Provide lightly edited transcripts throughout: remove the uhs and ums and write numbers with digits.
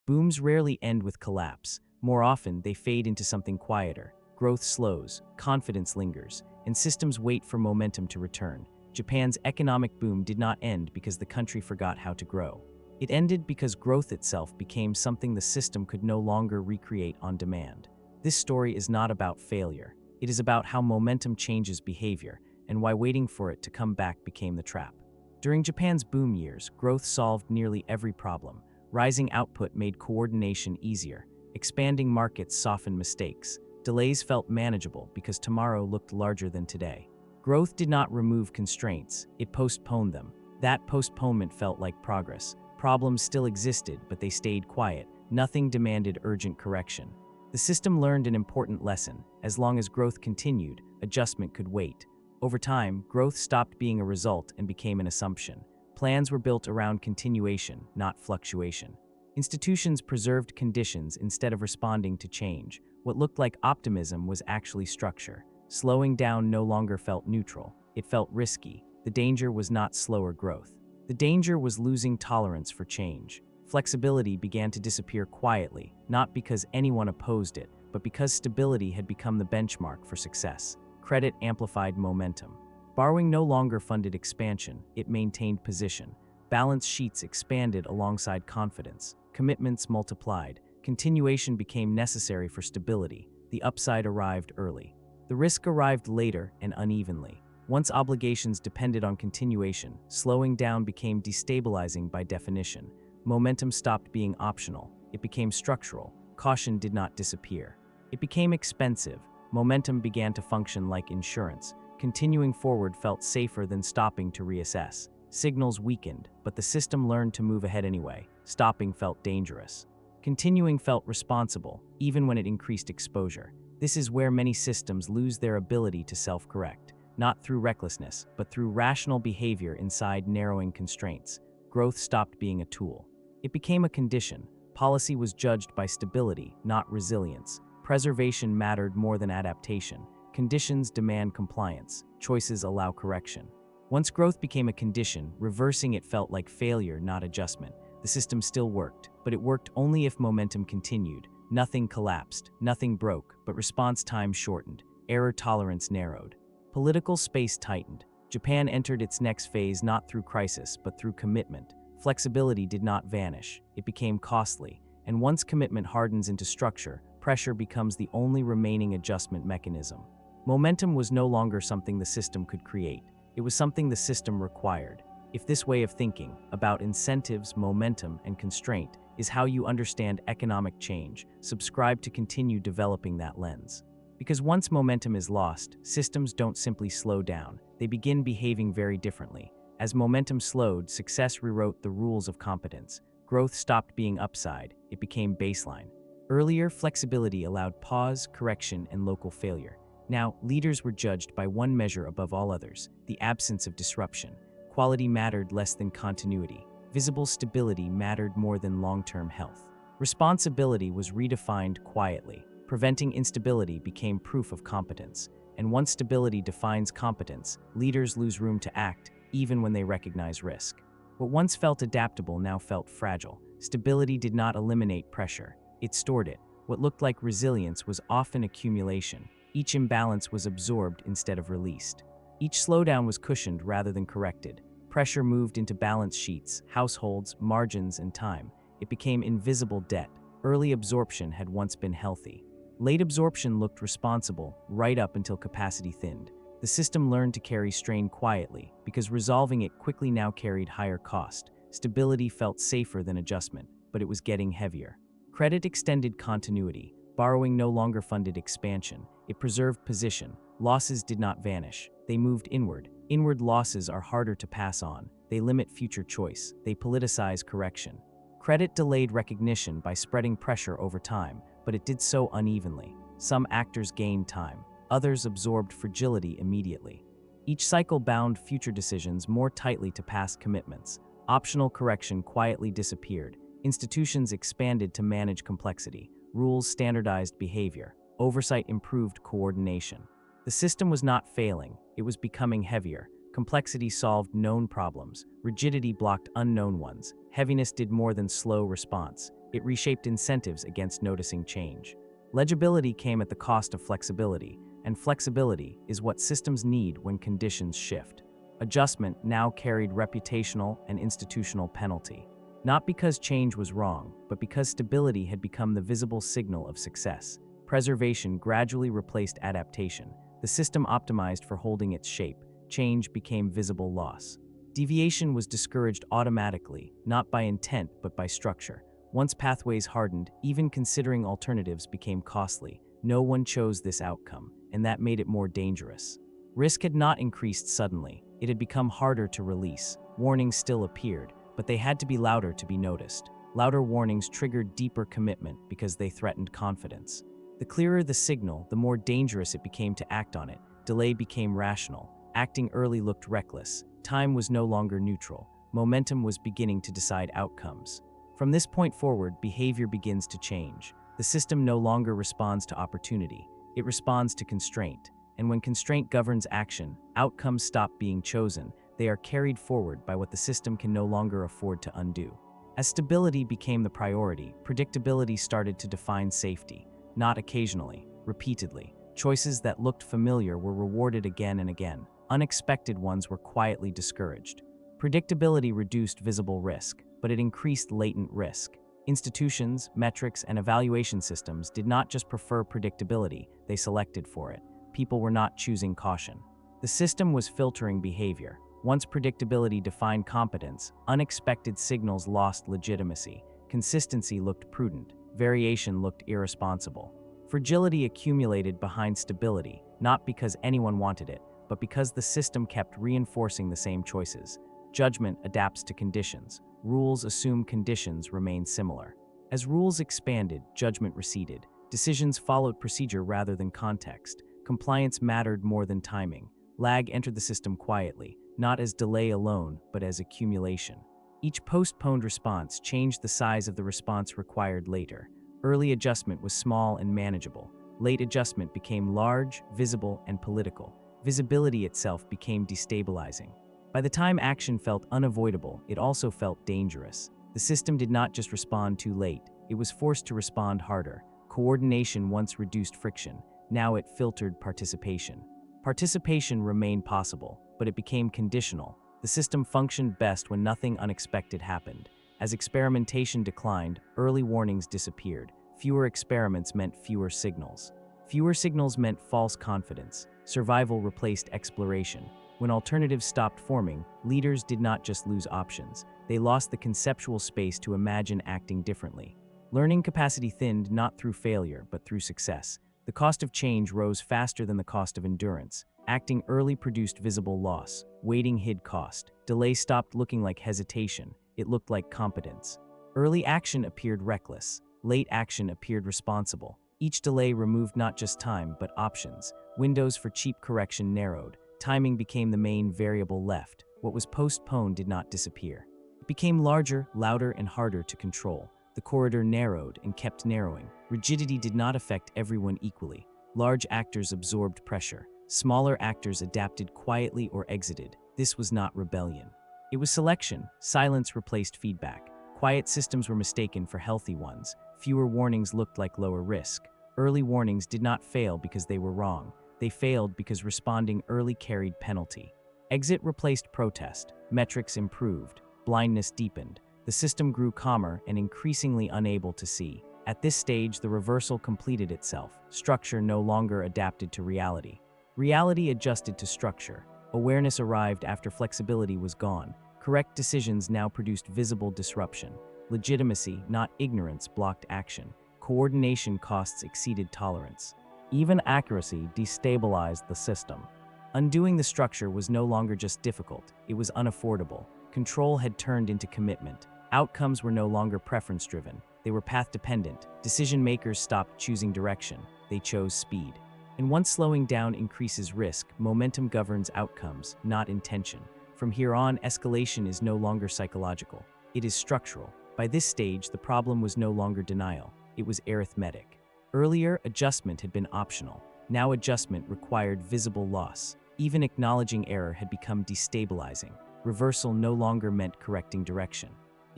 Booms rarely end with collapse. More often, they fade into something quieter. Growth slows, confidence lingers, and systems wait for momentum to return. Japan's economic boom did not end because the country forgot how to grow. It ended because growth itself became something the system could no longer recreate on demand. This story is not about failure. It is about how momentum changes behavior, and why waiting for it to come back became the trap. During Japan's boom years, growth solved nearly every problem. Rising output made coordination easier. Expanding markets softened mistakes. Delays felt manageable because tomorrow looked larger than today. Growth did not remove constraints, it postponed them. That postponement felt like progress. Problems still existed, but they stayed quiet. Nothing demanded urgent correction. The system learned an important lesson. As long as growth continued, adjustment could wait. Over time, growth stopped being a result and became an assumption. Plans were built around continuation, not fluctuation. Institutions preserved conditions instead of responding to change. What looked like optimism was actually structure. Slowing down no longer felt neutral. It felt risky. The danger was not slower growth. The danger was losing tolerance for change. Flexibility began to disappear quietly, not because anyone opposed it, but because stability had become the benchmark for success. Credit amplified momentum. Borrowing no longer funded expansion, it maintained position. Balance sheets expanded alongside confidence. Commitments multiplied. Continuation became necessary for stability. The upside arrived early. The risk arrived later and unevenly. Once obligations depended on continuation, slowing down became destabilizing by definition. Momentum stopped being optional. It became structural. Caution did not disappear. It became expensive. Momentum began to function like insurance. Continuing forward felt safer than stopping to reassess. Signals weakened, but the system learned to move ahead anyway. Stopping felt dangerous. Continuing felt responsible, even when it increased exposure. This is where many systems lose their ability to self-correct, not through recklessness, but through rational behavior inside narrowing constraints. Growth stopped being a tool. It became a condition. Policy was judged by stability, not resilience. Preservation mattered more than adaptation. Conditions demand compliance. Choices allow correction. Once growth became a condition, reversing it felt like failure, not adjustment. The system still worked, but it worked only if momentum continued. Nothing collapsed, nothing broke, but response time shortened. Error tolerance narrowed. Political space tightened. Japan entered its next phase not through crisis, but through commitment. Flexibility did not vanish. It became costly. And once commitment hardens into structure, pressure becomes the only remaining adjustment mechanism. Momentum was no longer something the system could create. It was something the system required. If this way of thinking, about incentives, momentum, and constraint, is how you understand economic change, subscribe to continue developing that lens. Because once momentum is lost, systems don't simply slow down, they begin behaving very differently. As momentum slowed, success rewrote the rules of competence. Growth stopped being upside, it became baseline. Earlier, flexibility allowed pause, correction, and local failure. Now, leaders were judged by one measure above all others: the absence of disruption. Quality mattered less than continuity. Visible stability mattered more than long-term health. Responsibility was redefined quietly. Preventing instability became proof of competence. And once stability defines competence, leaders lose room to act, even when they recognize risk. What once felt adaptable now felt fragile. Stability did not eliminate pressure. It stored it. What looked like resilience was often accumulation. Each imbalance was absorbed instead of released. Each slowdown was cushioned rather than corrected. Pressure moved into balance sheets, households, margins, and time. It became invisible debt. Early absorption had once been healthy. Late absorption looked responsible, right up until capacity thinned. The system learned to carry strain quietly, because resolving it quickly now carried higher cost. Stability felt safer than adjustment, but it was getting heavier. Credit extended continuity. Borrowing no longer funded expansion. It preserved position. Losses did not vanish. They moved inward. Inward losses are harder to pass on. They limit future choice. They politicize correction. Credit delayed recognition by spreading pressure over time, but it did so unevenly. Some actors gained time. Others absorbed fragility immediately. Each cycle bound future decisions more tightly to past commitments. Optional correction quietly disappeared. Institutions expanded to manage complexity. Rules standardized behavior. Oversight improved coordination. The system was not failing, it was becoming heavier. Complexity solved known problems. Rigidity blocked unknown ones. Heaviness did more than slow response. It reshaped incentives against noticing change. Legibility came at the cost of flexibility, and flexibility is what systems need when conditions shift. Adjustment now carried reputational and institutional penalty. Not because change was wrong, but because stability had become the visible signal of success. Preservation gradually replaced adaptation. The system optimized for holding its shape. Change became visible loss. Deviation was discouraged automatically, not by intent but by structure. Once pathways hardened, even considering alternatives became costly. No one chose this outcome, and that made it more dangerous. Risk had not increased suddenly. It had become harder to release. Warnings still appeared, but they had to be louder to be noticed. Louder warnings triggered deeper commitment because they threatened confidence. The clearer the signal, the more dangerous it became to act on it. Delay became rational. Acting early looked reckless. Time was no longer neutral. Momentum was beginning to decide outcomes. From this point forward, behavior begins to change. The system no longer responds to opportunity. It responds to constraint. And when constraint governs action, outcomes stop being chosen. They are carried forward by what the system can no longer afford to undo. As stability became the priority, predictability started to define safety. Not occasionally, repeatedly. Choices that looked familiar were rewarded again and again. Unexpected ones were quietly discouraged. Predictability reduced visible risk, but it increased latent risk. Institutions, metrics, and evaluation systems did not just prefer predictability, they selected for it. People were not choosing caution. The system was filtering behavior. Once predictability defined competence, unexpected signals lost legitimacy. Consistency looked prudent. Variation looked irresponsible. Fragility accumulated behind stability, not because anyone wanted it, but because the system kept reinforcing the same choices. Judgment adapts to conditions. Rules assume conditions remain similar. As rules expanded, judgment receded. Decisions followed procedure rather than context. Compliance mattered more than timing. Lag entered the system quietly, not as delay alone, but as accumulation. Each postponed response changed the size of the response required later. Early adjustment was small and manageable. Late adjustment became large, visible, and political. Visibility itself became destabilizing. By the time action felt unavoidable, it also felt dangerous. The system did not just respond too late, it was forced to respond harder. Coordination once reduced friction, now it filtered participation. Participation remained possible, but it became conditional. The system functioned best when nothing unexpected happened. As experimentation declined, early warnings disappeared. Fewer experiments meant fewer signals. Fewer signals meant false confidence. Survival replaced exploration. When alternatives stopped forming, leaders did not just lose options. They lost the conceptual space to imagine acting differently. Learning capacity thinned not through failure, but through success. The cost of change rose faster than the cost of endurance. Acting early produced visible loss. Waiting hid cost. Delay stopped looking like hesitation. It looked like competence. Early action appeared reckless. Late action appeared responsible. Each delay removed not just time, but options. Windows for cheap correction narrowed. Timing became the main variable left. What was postponed did not disappear. It became larger, louder, and harder to control. The corridor narrowed and kept narrowing. Rigidity did not affect everyone equally. Large actors absorbed pressure. Smaller actors adapted quietly or exited. This was not rebellion. It was selection. Silence replaced feedback. Quiet systems were mistaken for healthy ones. Fewer warnings looked like lower risk. Early warnings did not fail because they were wrong. They failed because responding early carried penalty. Exit replaced protest. Metrics improved. Blindness deepened. The system grew calmer and increasingly unable to see. At this stage, the reversal completed itself. Structure no longer adapted to reality. Reality adjusted to structure. Awareness arrived after flexibility was gone. Correct decisions now produced visible disruption. Legitimacy, not ignorance, blocked action. Coordination costs exceeded tolerance. Even accuracy destabilized the system. Undoing the structure was no longer just difficult, it was unaffordable. Control had turned into commitment. Outcomes were no longer preference-driven, they were path-dependent. Decision-makers stopped choosing direction, they chose speed. And once slowing down increases risk, momentum governs outcomes, not intention. From here on, escalation is no longer psychological, it is structural. By this stage, the problem was no longer denial, it was arithmetic. Earlier, adjustment had been optional. Now adjustment required visible loss. Even acknowledging error had become destabilizing. Reversal no longer meant correcting direction.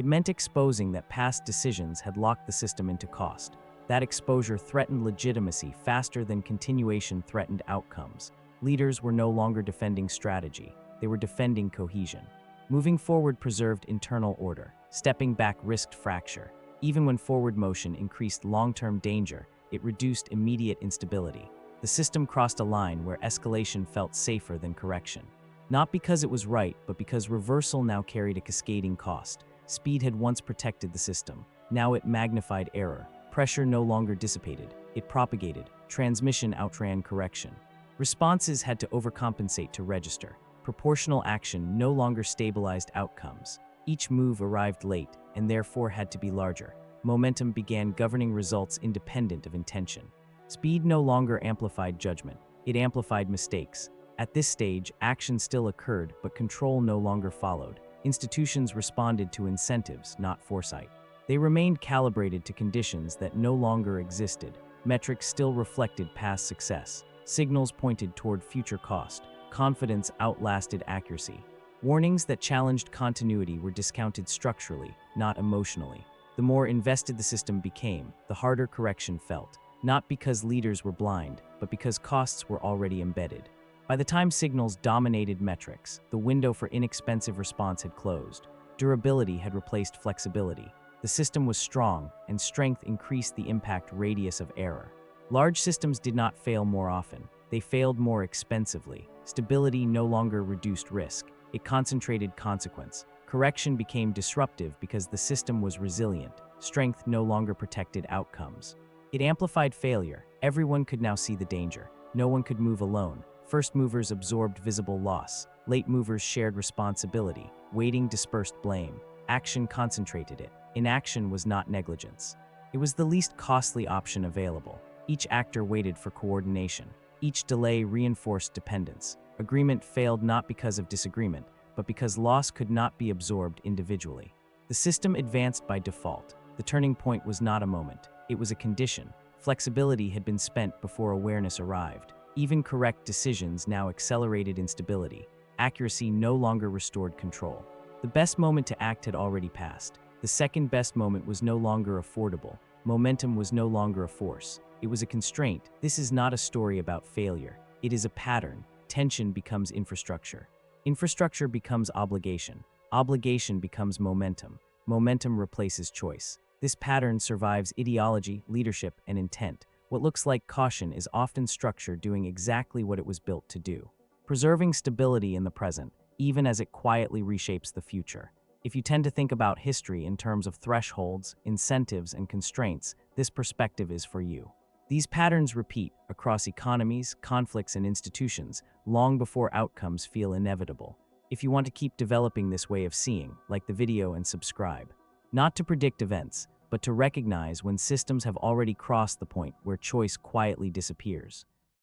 It meant exposing that past decisions had locked the system into cost. That exposure threatened legitimacy faster than continuation threatened outcomes. Leaders were no longer defending strategy, they were defending cohesion. Moving forward preserved internal order, stepping back risked fracture. Even when forward motion increased long-term danger, it reduced immediate instability. The system crossed a line where escalation felt safer than correction. Not because it was right, but because reversal now carried a cascading cost. Speed had once protected the system. Now it magnified error. Pressure no longer dissipated. It propagated. Transmission outran correction. Responses had to overcompensate to register. Proportional action no longer stabilized outcomes. Each move arrived late, and therefore had to be larger. Momentum began governing results independent of intention. Speed no longer amplified judgment. It amplified mistakes. At this stage, action still occurred, but control no longer followed. Institutions responded to incentives, not foresight. They remained calibrated to conditions that no longer existed. Metrics still reflected past success. Signals pointed toward future cost. Confidence outlasted accuracy. Warnings that challenged continuity were discounted structurally, not emotionally. The more invested the system became, the harder correction felt, not because leaders were blind, but because costs were already embedded. By the time signals dominated metrics, the window for inexpensive response had closed. Durability had replaced flexibility. The system was strong, and strength increased the impact radius of error. Large systems did not fail more often. They failed more expensively. Stability no longer reduced risk. It concentrated consequence. Correction became disruptive because the system was resilient. Strength no longer protected outcomes. It amplified failure. Everyone could now see the danger. No one could move alone. First movers absorbed visible loss. Late movers shared responsibility. Waiting dispersed blame. Action concentrated it. Inaction was not negligence. It was the least costly option available. Each actor waited for coordination. Each delay reinforced dependence. Agreement failed not because of disagreement, but because loss could not be absorbed individually. The system advanced by default. The turning point was not a moment. It was a condition. Flexibility had been spent before awareness arrived. Even correct decisions now accelerated instability. Accuracy no longer restored control. The best moment to act had already passed. The second best moment was no longer affordable. Momentum was no longer a force. It was a constraint. This is not a story about failure. It is a pattern. Tension becomes infrastructure. Infrastructure becomes obligation. Obligation becomes momentum. Momentum replaces choice. This pattern survives ideology, leadership, and intent. What looks like caution is often structure doing exactly what it was built to do. Preserving stability in the present, even as it quietly reshapes the future. If you tend to think about history in terms of thresholds, incentives, and constraints, this perspective is for you. These patterns repeat across economies, conflicts, and institutions long before outcomes feel inevitable. If you want to keep developing this way of seeing, like the video and subscribe. Not to predict events, but to recognize when systems have already crossed the point where choice quietly disappears.